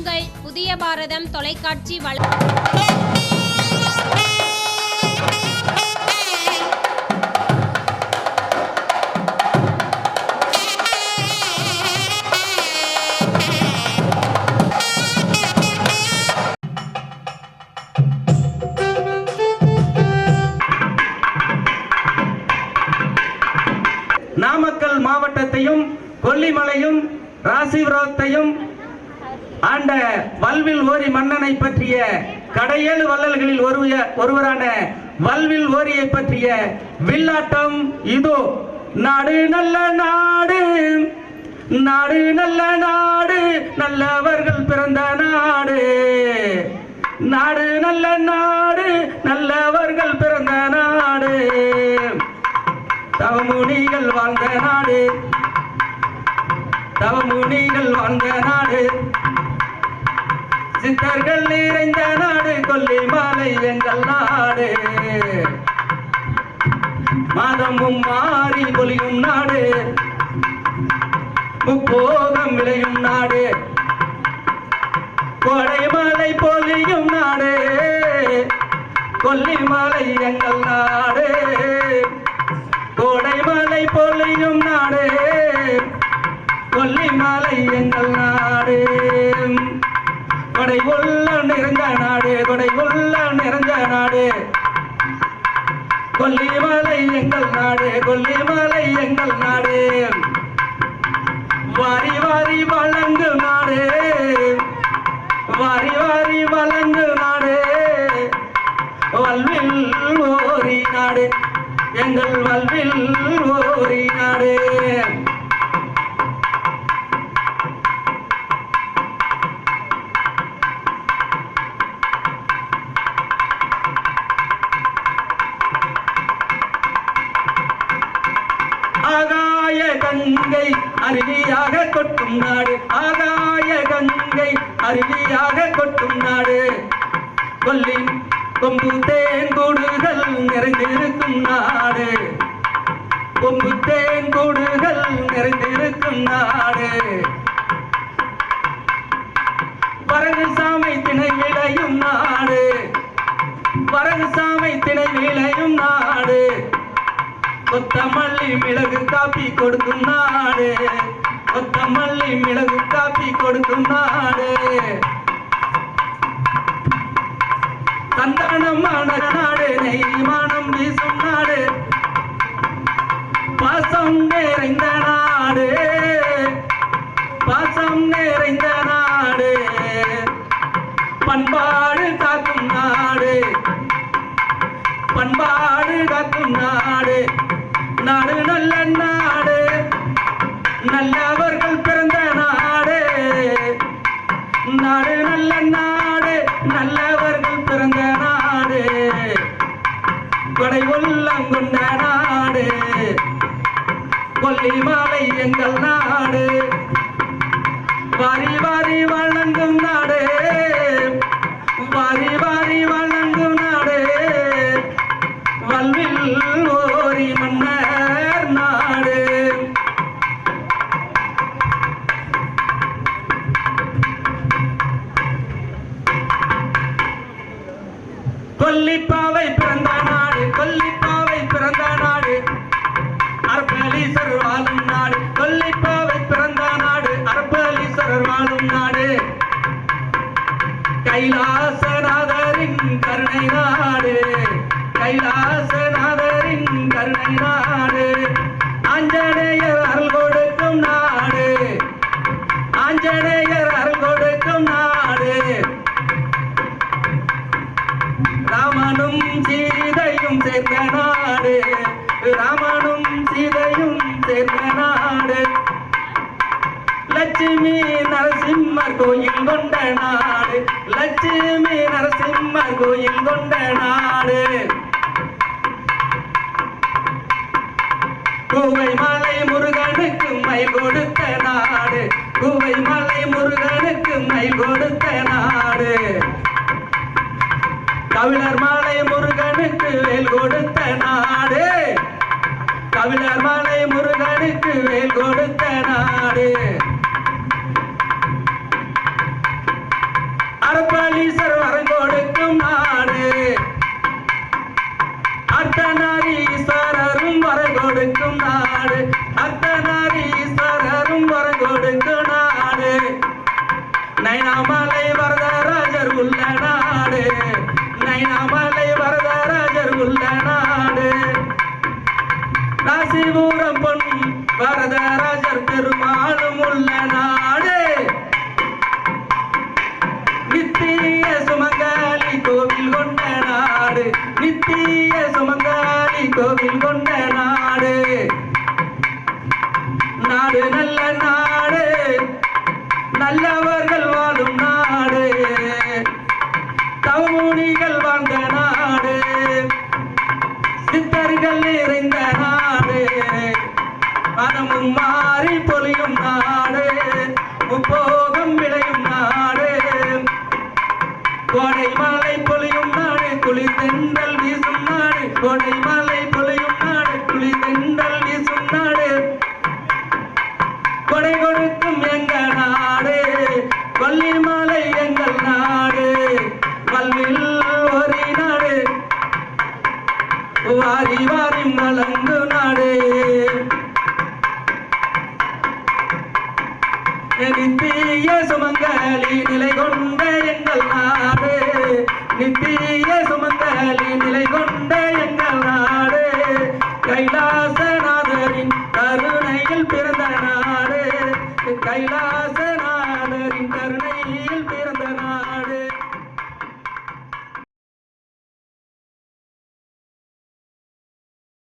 உங்கள் புதிய பாரதம் தொலைக்காட்சி நாமக்கல் மாவட்டத்தையும் கொல்லிமலையும் ராசிபுரத்தையும் ஆண்ட வல்வில் ஓரி மன்னனை பற்றிய கடையேழு வள்ளல்களில் ஒருவரான வல்வில் ஓரியை பற்றிய வில்லாட்டம் இதோ. நாடு நல்ல நாடு, நாடு நல்ல நாடு, நல்லவர்கள் பிறந்த நாடு. நாடு நல்ல நாடு, நல்லவர்கள் பிறந்த நாடு. தவமுனிகள் வாழ்ந்த நாடு, தவமுனிகள் வாழ்ந்த நாடு. சித்தர்கள் நிறைந்த நாடு, கொல்லிமலை எங்கள் நாடு. மாதமும் மாறி பொலியும் நாடு, முப்போகம் விளையும் நாடு. கோடைமலை பொலியும் நாடு, கொல்லிமலை எங்கள் நாடு. கோடைமலை பொலியும் நாடு, கொல்லிமலை எங்கள் நாடு. கொடை உள்ள நிறைந்த நாடு, கொடை உள்ள நிறைந்த நாடு. கொல்லிமலை எங்கள் நாடு, கொல்லிமலை எங்கள் நாடு. வாரி வாரி வழங்கு நாடு, வாரி வாரி வழங்கு நாடு. வல்வில் ஓரி நாடு, எங்கள் வல்வில் ஓரி நாடு. ஆகாய கங்கை அருவியாக கொட்டும் நாடு, ஆகாய கங்கை அருவியாக கொட்டும் நாடு. கொல்லி கொம்பு தேன்கூடுகள் நிறைந்திருக்கும் நாடு, கொம்பு தேன்கூடுகள் நிறைந்திருக்கும் நாடு. வரகு சாமை திணை விளையும் நாடு, வரகு சாமை திணை விளையும் நாடு. கொத்தமல்லி மிளகு காப்பி கொடுக்கும் நாடு, கொத்தமல்லி மிளகு காப்பி கொடுக்கும் நாடு. சந்தானமான நாடு, நெய்மானம் வீசும் நாடு. பாசம் நிறைந்த நாடு, பாசம் நிறைந்த நாடு. பண்பாடு காக்கும் நாடு, பண்பாடு காக்கும் நாடு. நாடு நல்ல நாடு, நல்லவர்கள் பிறந்த நாடு. நாடு நல்ல நாடு, நல்லவர்கள் பிறந்த நாடு. கொடை உள்ளம் கொண்ட நாடு, கொல்லிமலை எங்கள் நாடு. வாரி வாரி வழங்கும் நாடு, வாரி வாரி வழங்கும் நாடு. வல்வில் ஓரி மன்னர் நாடு. கொல்லிப்பாவை பிறந்த நாடு, கொல்லிப்பாவை பிறந்த நாடு. அர்பலீஸ்வரர் வாழும் நாடு, கொல்லிப்பாவை பிறந்த நாடு. அர்பலீஸ்வரர் வாழும் நாடு. கைலாசநாதரின் கருணை நாடு, கைலாசநாதரின் கருணை நாடு. ஆஞ்சநேயர் அருள் கொடுக்கும் நாடு, ஆஞ்சநேயர் அருள் கொடுக்கும் நாடு. ராமனும் சீதையும் சேர்ந்த நாடு, ராமனும் சீதையும் சேர்ந்த நாடு. லட்சுமி நரசிம்மர் கோயில் கொண்ட நாடு, லட்சுமி நரசிம்மர் கோயில் கொண்ட நாடு. கூவை மலை முருகனுக்கு மயில் கொடுத்த நாடு, கூவை மலை முருகனுக்கு மயில் கொடுத்த நாடு. கவிழர் மலை முருகனுக்கு வேல் கொடுத்த நாடு, கவிழர் மலை முருகனுக்கு வேல் கொடுத்த நாடு. நைனாமலை வரதராஜர் உள்ள நாடு, நைனாமலை வரதராஜர் உள்ள நாடு. ராசிபுரம் பொன் வரதராஜர் பெருமாளும் உள்ள நாடு. நித்திய சுமங்கலி கோவில் கொண்ட நாடு, நித்திய சுமங்கலி கோவில் கொண்ட நாடு. நாடு நல்ல நாடு, நல்லவர்கள் வாழும் நாடு, தவமுனிகள் வாழ்ந்த நாடு, சித்தர்கள் நிறைந்த நாடு, மனமும் மாறி பொழியும் நாடு, முப்போகம் விளையும் நாடு. கோடை மலை பொழியும் நாடு, குளிர் தென்றல் வீசும் நாடு, கோடை மலை பொழியும் நாடு, குளிர் தென்றல் வீசும் நாடு. கொடை கொடுக்கும் எங்க நாடு, கொல்லிமலை எங்கள் நாடு, கல்வில் ஒரு நாடு, வாரி வாரி மலங்கு நாடு. நித்திய சுமங்கலி நிலை கொண்ட எங்கள் நாடு, நித்திய சுமங்கலி நிலை கொண்ட எங்கள் நாடு. கைலாச